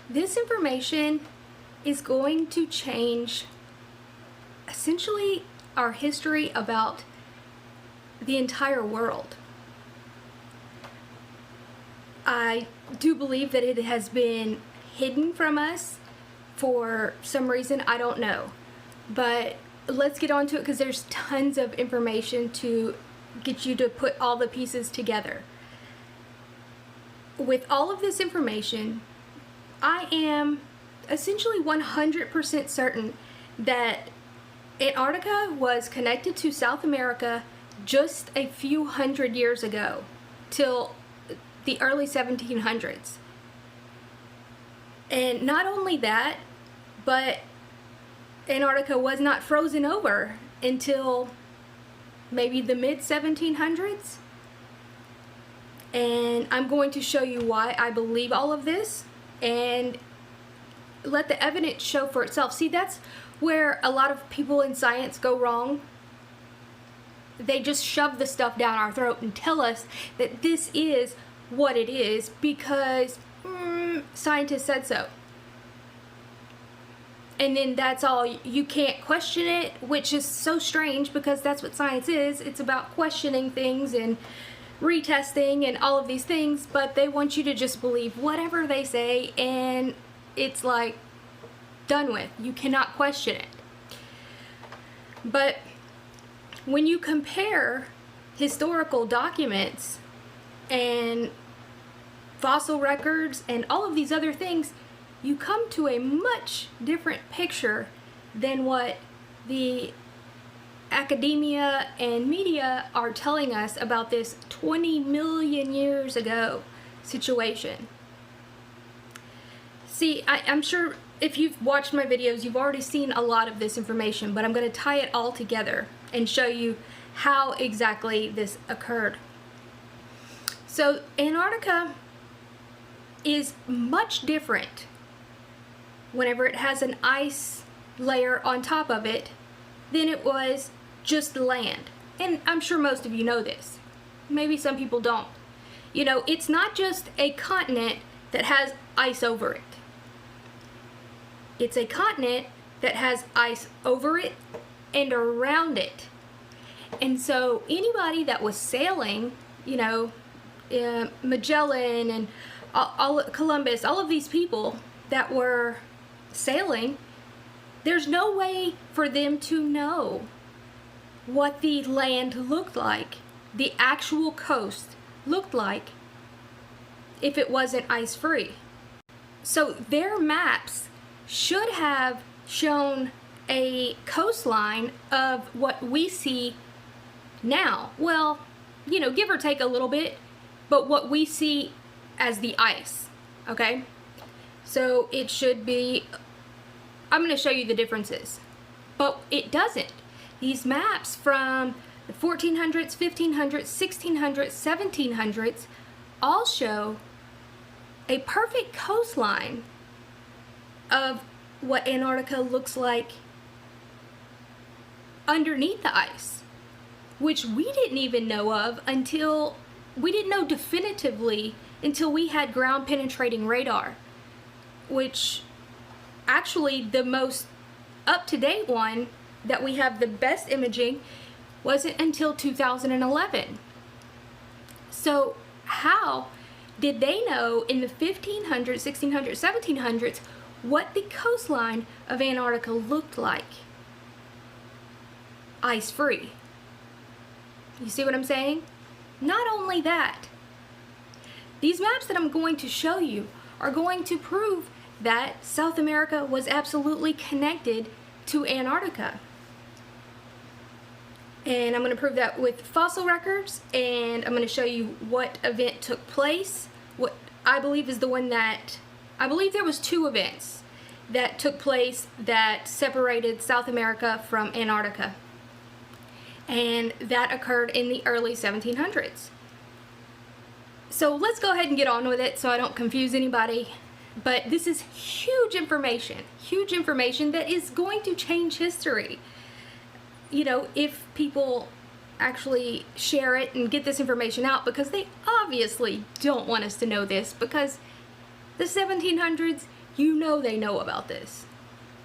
This information is going to change essentially our history about the entire world. I do believe that it has been hidden from us for some reason, I don't know. But let's get on to it because there's tons of information to get you to put all the pieces together. With all of this information, I am essentially 100% certain that Antarctica was connected to South America just a few hundred years ago, till the early 1700s. And not only that, but Antarctica was not frozen over until maybe the mid 1700s. And I'm going to show you why I believe all of this and let the evidence show for itself. See, that's where a lot of people in science go wrong. They just shove the stuff down our throat and tell us that this is what it is because scientists said so. And then that's all. You can't question it, which is so strange because that's what science is. It's about questioning things and retesting and all of these things, but they want you to just believe whatever they say and it's like done with. You cannot question it. But when you compare historical documents and fossil records and all of these other things, you come to a much different picture than what the academia and media are telling us about this 20 million years ago situation. See, I'm sure if you've watched my videos, you've already seen a lot of this information, but I'm going to tie it all together and show you how exactly this occurred. So Antarctica is much different whenever it has an ice layer on top of it than it was just land. And I'm sure most of you know this. Maybe some people don't. You know, it's not just a continent that has ice over it. It's a continent that has ice over it and around it. And so anybody that was sailing, you know, Magellan and Columbus, all of these people that were sailing, there's no way for them to know what the land looked like, the actual coast looked like, if it wasn't ice-free. So their maps should have shown a coastline of what we see now. Well, you know, give or take a little bit, but what we see as the ice, okay? So it should be, I'm going to show you the differences, but it doesn't. These maps from the 1400s, 1500s, 1600s, 1700s all show a perfect coastline of what Antarctica looks like underneath the ice, which we didn't even know of until, we didn't know definitively until we had ground penetrating radar, which actually the most up-to-date one that we have the best imaging wasn't until 2011. So how did they know in the 1500s, 1600s, 1700s what the coastline of Antarctica looked like? Ice-free. You see what I'm saying? Not only that, these maps that I'm going to show you are going to prove that South America was absolutely connected to Antarctica. And I'm going to prove that with fossil records, and I'm going to show you what event took place. What I believe is the one that, I believe there was two events that took place that separated South America from Antarctica. And that occurred in the early 1700s. So let's go ahead and get on with it so I don't confuse anybody. But this is huge information that is going to change history. You know, if people actually share it and get this information out, because they obviously don't want us to know this, because The 1700s, you know they know about this.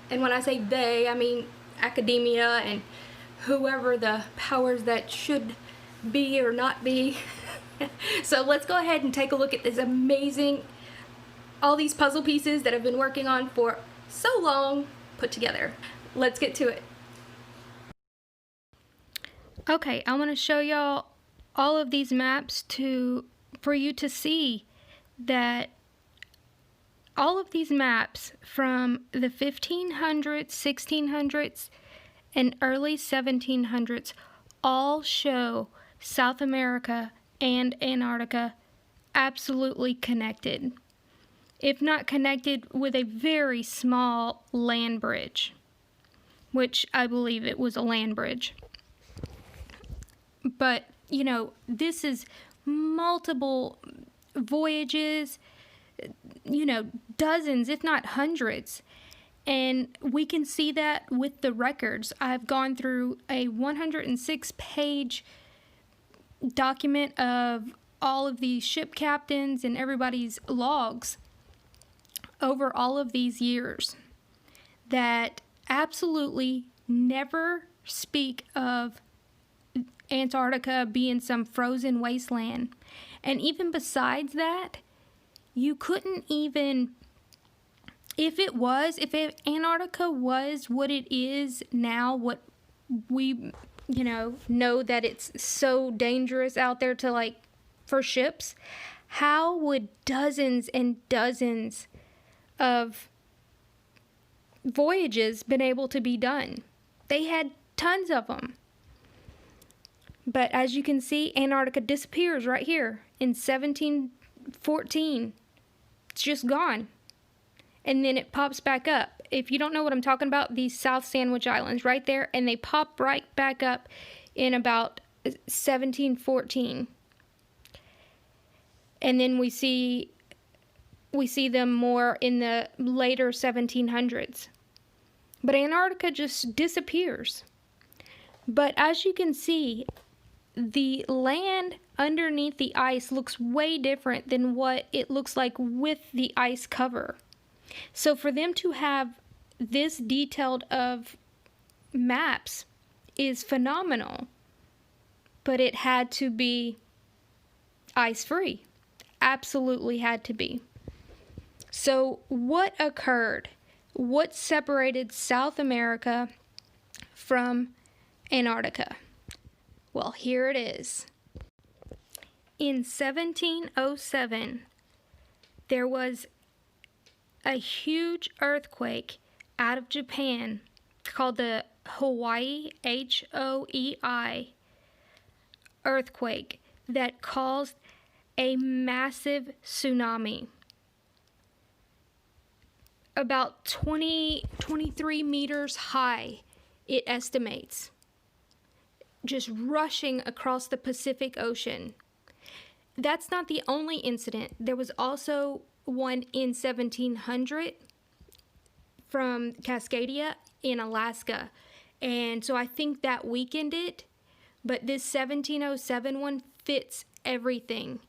And when I say they, I mean academia and whoever the powers that should be or not be. So let's go ahead and take a look at this amazing, all these puzzle pieces that I've been working on for so long put together. Let's get to it. Okay, I want to show y'all all of these maps for you to see that all of these maps from the 1500s, 1600s, and early 1700s all show South America and Antarctica absolutely connected, if not connected with a very small land bridge, which I believe it was a land bridge. But, you know, this is multiple voyages, you know, dozens, if not hundreds. And we can see that with the records. I've gone through a 106-page document of all of these ship captains and everybody's logs over all of these years that absolutely never speak of Antarctica being some frozen wasteland. And even besides that, you couldn't even, if Antarctica was what it is now, what we, you know that it's so dangerous out there to, like, for ships, how would dozens and dozens of voyages been able to be done? They had tons of them. But as you can see, Antarctica disappears right here in 1714. It's just gone. And then it pops back up. If you don't know what I'm talking about, these South Sandwich Islands right there, and they pop right back up in about 1714. And then we see them more in the later 1700s. But Antarctica just disappears. But as you can see, the land underneath the ice looks way different than what it looks like with the ice cover. So for them to have this detailed of maps is phenomenal. But it had to be ice-free. Absolutely had to be. So what occurred? What separated South America from Antarctica? Well, here it is. In 1707, there was a huge earthquake out of Japan called the Hoei, Hoei earthquake that caused a massive tsunami. About 23 meters high, it estimates, just rushing across the Pacific Ocean. That's not the only incident. There was also one in 1700 from Cascadia in Alaska. And so I think that weakened it. But this 1707 one fits everything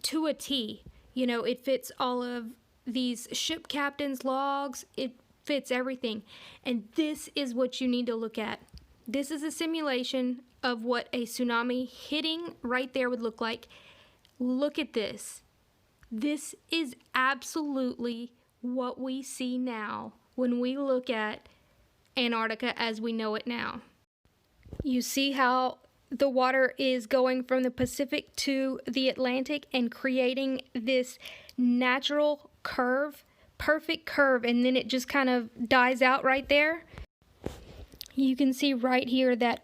to a T. You know, it fits all of these ship captains' logs. It fits everything. And this is what you need to look at. This is a simulation of what a tsunami hitting right there would look like. Look at this. This is absolutely what we see now when we look at Antarctica as we know it now. You see how the water is going from the Pacific to the Atlantic and creating this natural curve, perfect curve, and then it just kind of dies out right there. You can see right here that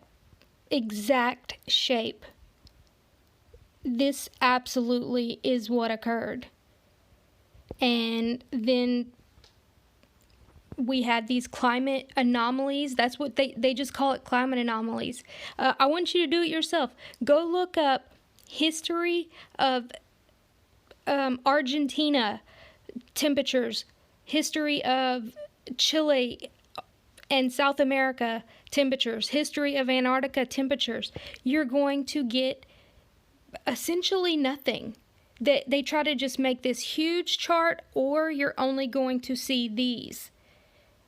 exact shape. This absolutely is what occurred. And then we had these climate anomalies. That's what they just call it, climate anomalies. I want you to do it yourself. Go look up history of Argentina temperatures, history of Chile and South America temperatures, history of Antarctica temperatures. You're going to get essentially nothing. they try to just make this huge chart, or you're only going to see these,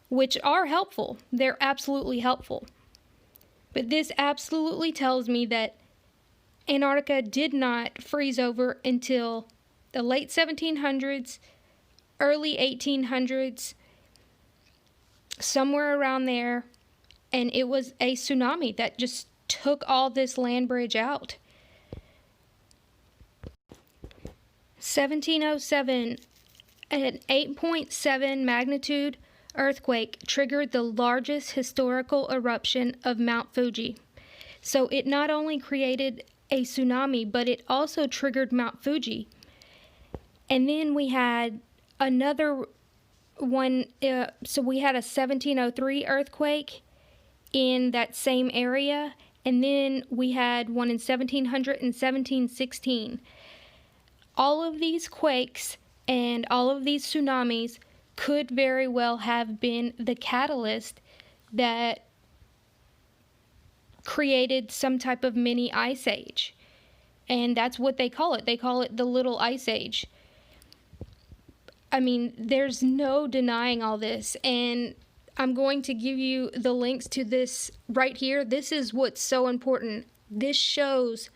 which are helpful. They're absolutely helpful. But this absolutely tells me that Antarctica did not freeze over until the late 1700s, early 1800s, somewhere around there, and it was a tsunami that just took all this land bridge out. 1707, an 8.7 magnitude earthquake triggered the largest historical eruption of Mount Fuji. So it not only created a tsunami, but it also triggered Mount Fuji. And then we had another one, so we had a 1703 earthquake in that same area, and then we had one in 1700 and 1716. All of these quakes and all of these tsunamis could very well have been the catalyst that created some type of mini ice age. And that's what they call it. They call it the Little Ice Age. I mean, there's no denying all this. And I'm going to give you the links to this right here. This is what's so important. This shows,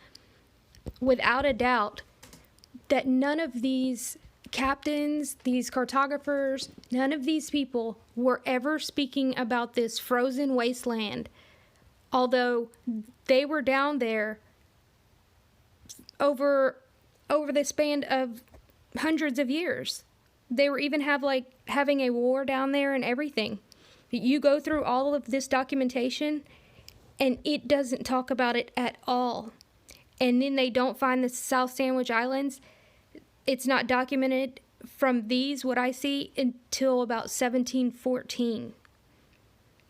without a doubt, that none of these captains, these cartographers, none of these people were ever speaking about this frozen wasteland, although they were down there over the span of hundreds of years. They were even having a war down there and everything. You go through all of this documentation and it doesn't talk about it at all. And then they don't find the South Sandwich Islands. It's not documented from these, what I see, until about 1714.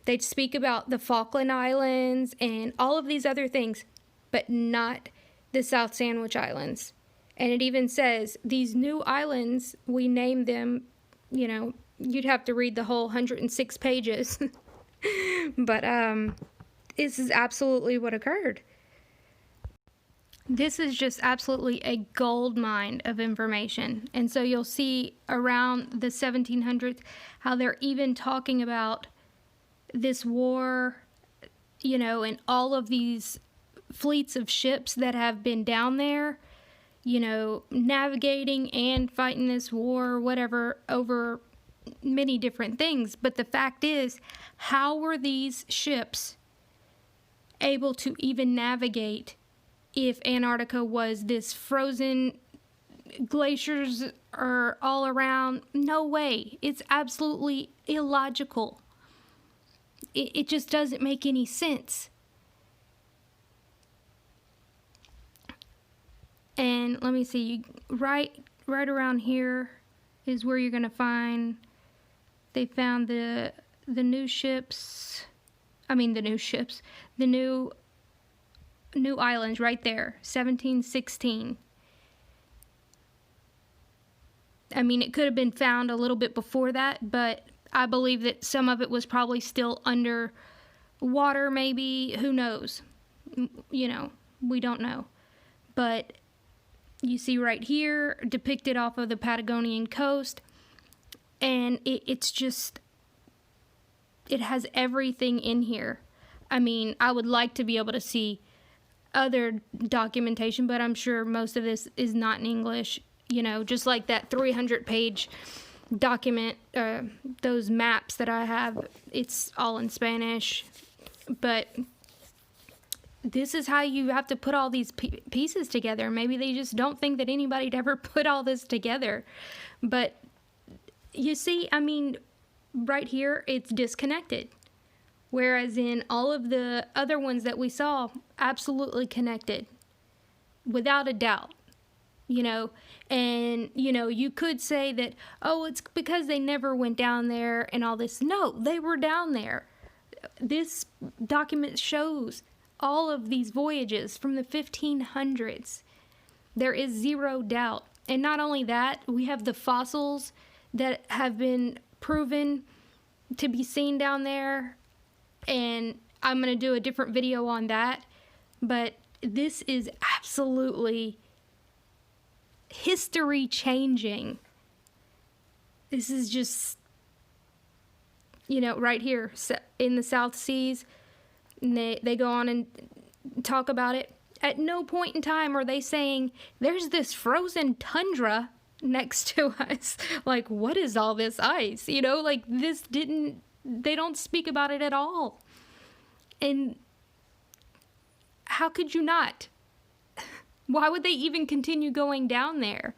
They'd speak about the Falkland Islands and all of these other things, but not the South Sandwich Islands. And it even says, these new islands, we named them, you know, you'd have to read the whole 106 pages. But this is absolutely what occurred. This is just absolutely a gold mine of information. And so you'll see around the 1700s how they're even talking about this war, you know, and all of these fleets of ships that have been down there, you know, navigating and fighting this war or whatever over many different things. But the fact is, how were these ships able to even navigate if Antarctica was this frozen, glaciers are all around? No way. It's absolutely illogical. It just doesn't make any sense. And let me see, right around here is where you're going to find, they found the new ships, the new islands right there, 1716. I mean, it could have been found a little bit before that, but I believe that some of it was probably still under water, maybe. Who knows? You know, we don't know. But you see right here, depicted off of the Patagonian coast, and it's just, it has everything in here. I mean, I would like to be able to see other documentation, but I'm sure most of this is not in English, you know, just like that 300-page document, those maps that I have, it's all in Spanish. But this is how you have to put all these pieces together. Maybe they just don't think that anybody'd ever put all this together. But you see, I mean, right here, it's disconnected. Whereas in all of the other ones that we saw, absolutely connected, without a doubt, you know. And, you know, you could say that, oh, it's because they never went down there and all this. No, they were down there. This document shows all of these voyages from the 1500s. There is zero doubt. And not only that, we have the fossils that have been proven to be seen down there. And I'm going to do a different video on that. But this is absolutely history changing. This is just, you know, right here in the South Seas. And they go on and talk about it. At no point in time are they saying there's this frozen tundra next to us. Like, what is all this ice? You know, like they don't speak about it at all. And how could you not? Why would they even continue going down there?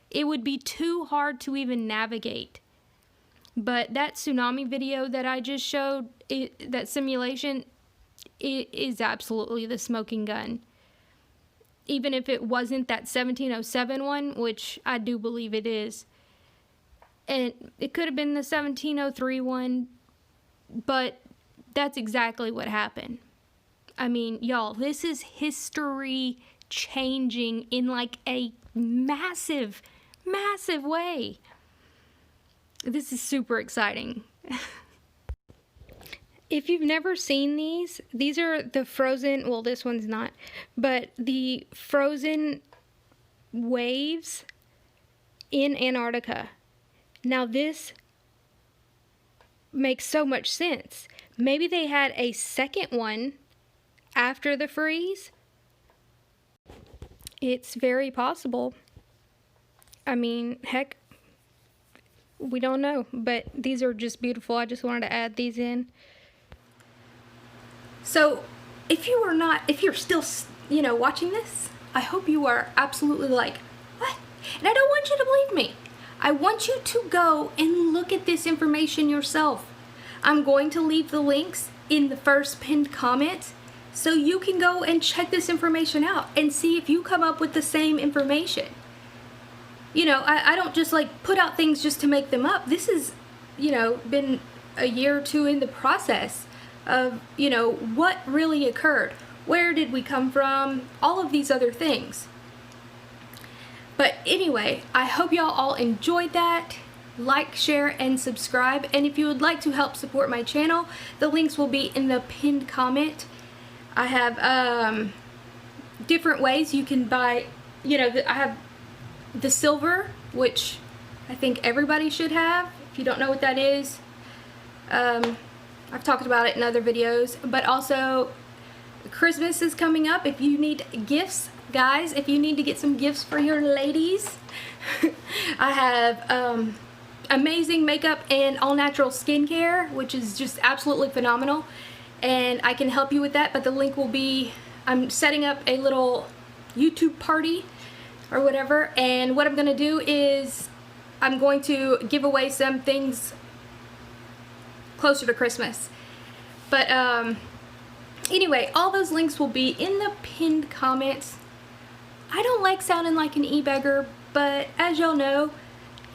It would be too hard to even navigate. But that tsunami video that I just showed, that simulation, it is absolutely the smoking gun. Even if it wasn't that 1707 one, which I do believe it is. And it could have been the 1703 one, but that's exactly what happened. I mean, y'all, this is history changing in like a massive, massive way. This is super exciting. If you've never seen these are the frozen, well, this one's not, but the frozen waves in Antarctica. Now this makes so much sense. Maybe they had a second one after the freeze. It's very possible. I mean, heck, we don't know, but these are just beautiful. I just wanted to add these in. So, if you're still, you know, watching this, I hope you are absolutely like, what? And I don't want you to believe me. I want you to go and look at this information yourself. I'm going to leave the links in the first pinned comment so you can go and check this information out and see if you come up with the same information. You know, I don't just like put out things just to make them up. This has, you know, been a year or two in the process of, you know, what really occurred. Where did we come from? All of these other things. But anyway, I hope y'all all enjoyed that. Like, share, and subscribe. And if you would like to help support my channel, the links will be in the pinned comment. I have different ways you can buy, you know, I have the silver, which I think everybody should have. If you don't know what that is, I've talked about it in other videos. But also, Christmas is coming up. If you need gifts, guys, if you need to get some gifts for your ladies, I have amazing makeup and all-natural skincare, which is just absolutely phenomenal. And I can help you with that, but the link will be, I'm setting up a little YouTube party or whatever, and what I'm going to do is I'm going to give away some things closer to Christmas. But anyway, all those links will be in the pinned comments. I don't like sounding like an e-beggar, but as y'all know,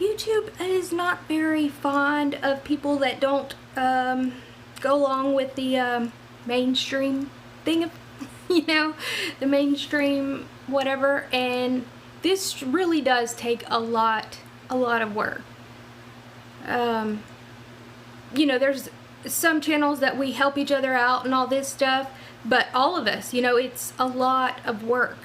YouTube is not very fond of people that don't go along with the mainstream thing, you know, the mainstream whatever, and this really does take a lot of work. You know, there's some channels that we help each other out and all this stuff, but all of us, you know, it's a lot of work.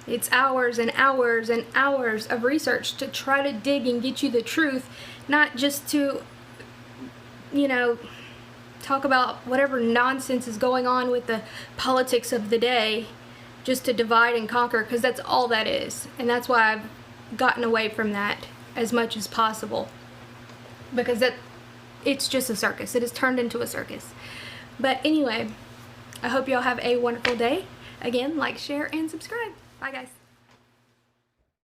It's hours and hours and hours of research to try to dig and get you the truth, not just to, you know, talk about whatever nonsense is going on with the politics of the day, just to divide and conquer, because that's all that is. And that's why I've gotten away from that as much as possible, because it's just a circus. It has turned into a circus. But anyway, I hope y'all have a wonderful day. Again, like, share, and subscribe. Bye, guys.